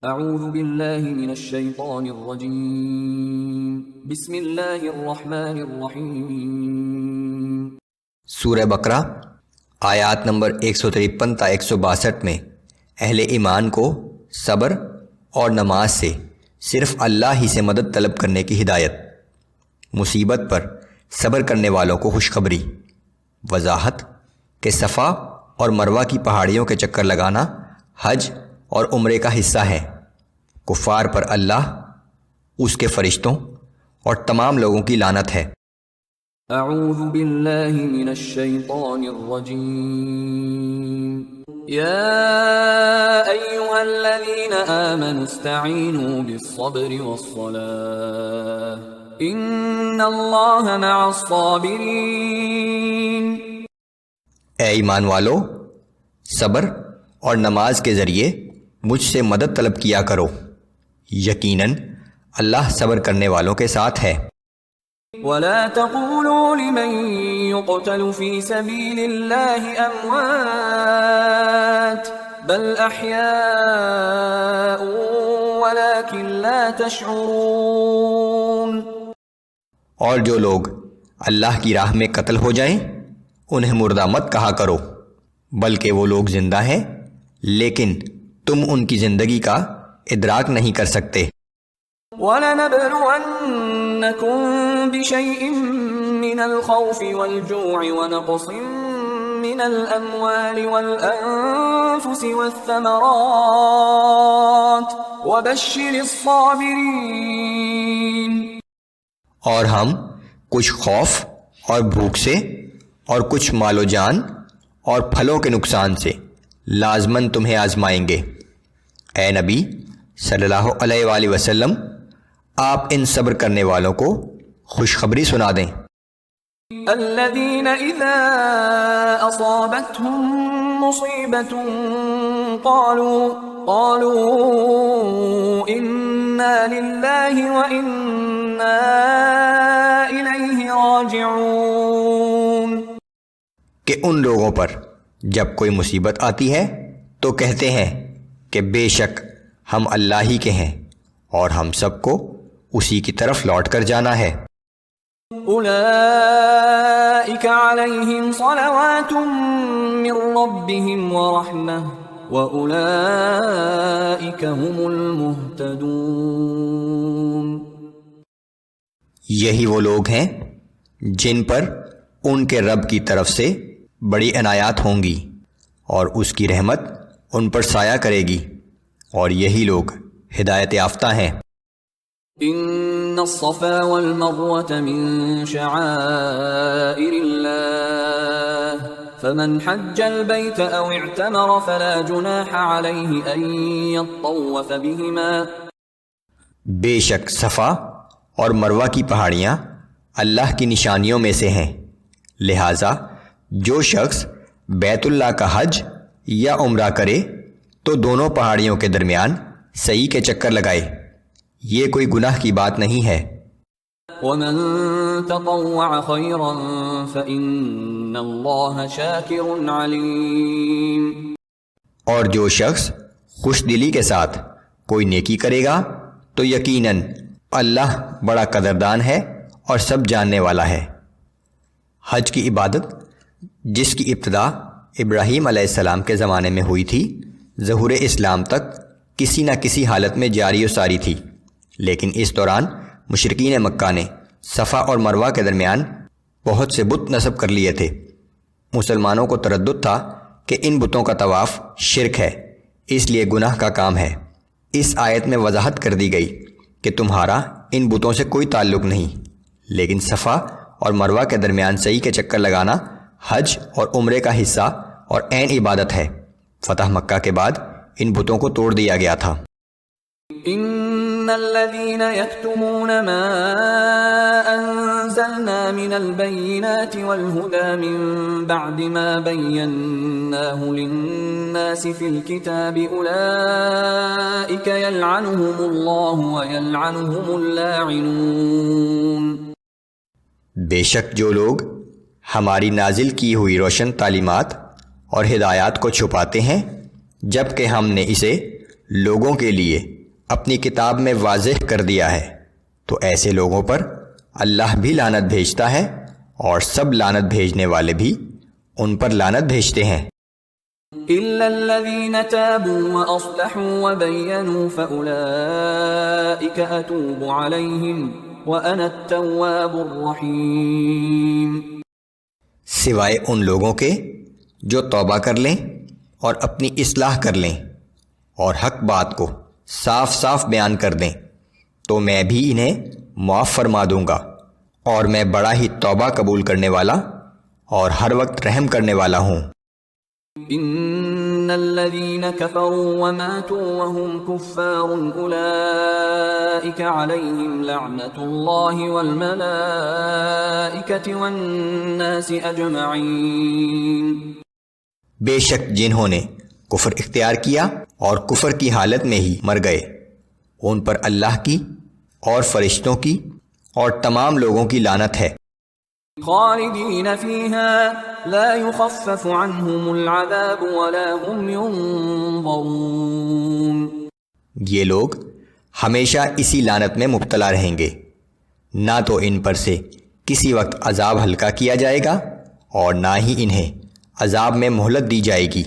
اعوذ باللہ من الشیطان الرجیم بسم اللہ الرحمن الرحیم۔ سورہ بقرہ آیات نمبر 153 تا 162 میں اہل ایمان کو صبر اور نماز سے صرف اللہ ہی سے مدد طلب کرنے کی ہدایت، مصیبت پر صبر کرنے والوں کو خوشخبری، وضاحت کہ صفا اور مروہ کی پہاڑیوں کے چکر لگانا حج اور عمرے کا حصہ ہے۔ کفار پر اللہ، اس کے فرشتوں اور تمام لوگوں کی لعنت ہے۔ اعوذ باللہ من الشیطان الرجیم۔ یا ایہا الذین آمنوا استعینوا بالصبر والصلاة ان اللہ مع الصابرین۔ اے ایمان والو، صبر اور نماز کے ذریعے مجھ سے مدد طلب کیا کرو، یقیناً اللہ صبر کرنے والوں کے ساتھ ہے۔ وَلَا تَقُولُوا لِمَن يُقْتَلُ فِي سَبِيلِ اللَّهِ أَمْوَاتٌ بَلْ أَحْيَاءٌ وَلَكِنْ لَا تَشْعُرُونَ۔ اور جو لوگ اللہ کی راہ میں قتل ہو جائیں انہیں مردہ مت کہا کرو، بلکہ وہ لوگ زندہ ہیں لیکن تم ان کی زندگی کا ادراک نہیں کر سکتے۔ وَلَنَبْلُوَنَّكُمْ بِشَيْءٍ مِّنَ الْخَوْفِ وَالْجُوعِ وَنَقْصٍ مِّنَ الْأَمْوَالِ وَالْأَنفُسِ وَالثَّمَرَاتِ وَبَشِّرِ الصَّابِرِينَ۔ اور ہم کچھ خوف اور بھوک سے اور کچھ مال و جان اور پھلوں کے نقصان سے لازماً تمہیں آزمائیں گے۔ اے نبی صلی اللہ علیہ وآلہ وسلم، آپ ان صبر کرنے والوں کو خوشخبری سنا دیں۔ الذین اذا اصابتهم مصیبۃ قالوا انا للہ وانا الیہ راجعون۔ کہ ان لوگوں پر جب کوئی مصیبت آتی ہے تو کہتے ہیں کہ بے شک ہم اللہ ہی کے ہیں اور ہم سب کو اسی کی طرف لوٹ کر جانا ہے۔ اولئک علیہم صلوات من ربہم ورحمہ واولئک هم المہتدون۔ یہی وہ لوگ ہیں جن پر ان کے رب کی طرف سے بڑی عنایات ہوں گی اور اس کی رحمت ان پر سایہ کرے گی، اور یہی لوگ ہدایت یافتہ ہیں۔ ان الصفا والمروة من شعائر اللہ فمن حج البيت او اعتمر فلا جناح عليه ان يطوف بهما۔ بے شک صفا اور مروہ کی پہاڑیاں اللہ کی نشانیوں میں سے ہیں، لہٰذا جو شخص بیت اللہ کا حج یا عمرہ کرے تو دونوں پہاڑیوں کے درمیان سعی کے چکر لگائے، یہ کوئی گناہ کی بات نہیں ہے۔ ومن تطوع خيرا فإن الله شاكر عليم۔ اور جو شخص خوش دلی کے ساتھ کوئی نیکی کرے گا تو یقیناً اللہ بڑا قدردان ہے اور سب جاننے والا ہے۔ حج کی عبادت جس کی ابتدا ابراہیم علیہ السلام کے زمانے میں ہوئی تھی، ظہور اسلام تک کسی نہ کسی حالت میں جاری و ساری تھی، لیکن اس دوران مشرکین مکہ نے صفا اور مروہ کے درمیان بہت سے بت نصب کر لیے تھے۔ مسلمانوں کو تردد تھا کہ ان بتوں کا طواف شرک ہے، اس لیے گناہ کا کام ہے۔ اس آیت میں وضاحت کر دی گئی کہ تمہارا ان بتوں سے کوئی تعلق نہیں، لیکن صفا اور مروہ کے درمیان سعی کے چکر لگانا حج اور عمرے کا حصہ اور عین عبادت ہے۔ فتح مکہ کے بعد ان بتوں کو توڑ دیا گیا تھا۔ ان الذين يكتمون ما انزلنا من البينات والهدى من بعد ما بيناه للناس في الكتاب اولئك يلعنهم الله ويلعنهم اللاعنون۔ بے شک جو لوگ ہماری نازل کی ہوئی روشن تعلیمات اور ہدایات کو چھپاتے ہیں جب کہ ہم نے اسے لوگوں کے لیے اپنی کتاب میں واضح کر دیا ہے، تو ایسے لوگوں پر اللہ بھی لعنت بھیجتا ہے اور سب لعنت بھیجنے والے بھی ان پر لعنت بھیجتے ہیں۔ إِلَّا الَّذِينَ تَابُوا وَأَصْلَحُوا وَبَيَّنُوا فَأُولَئِكَ أَتُوبُ عَلَيْهِمْ وَأَنَا التَّوَّابُ الرَّحِيمُ۔ سوائے ان لوگوں کے جو توبہ کر لیں اور اپنی اصلاح کر لیں اور حق بات کو صاف صاف بیان کر دیں، تو میں بھی انہیں معاف فرما دوں گا، اور میں بڑا ہی توبہ قبول کرنے والا اور ہر وقت رحم کرنے والا ہوں۔ ان الذين كفروا وماتوا وهم كفار اولئك عليهم لعنة الله والملائكة والناس اجمعين۔ بے شک جنہوں نے کفر اختیار کیا اور کفر کی حالت میں ہی مر گئے، ان پر اللہ کی اور فرشتوں کی اور تمام لوگوں کی لعنت ہے۔ خالدین فیہا لا یخفف عنہم العذاب ولا هم ينظرون۔ یہ لوگ ہمیشہ اسی لعنت میں مبتلا رہیں گے، نہ تو ان پر سے کسی وقت عذاب ہلکا کیا جائے گا اور نہ ہی انہیں عذاب میں مہلت دی جائے گی۔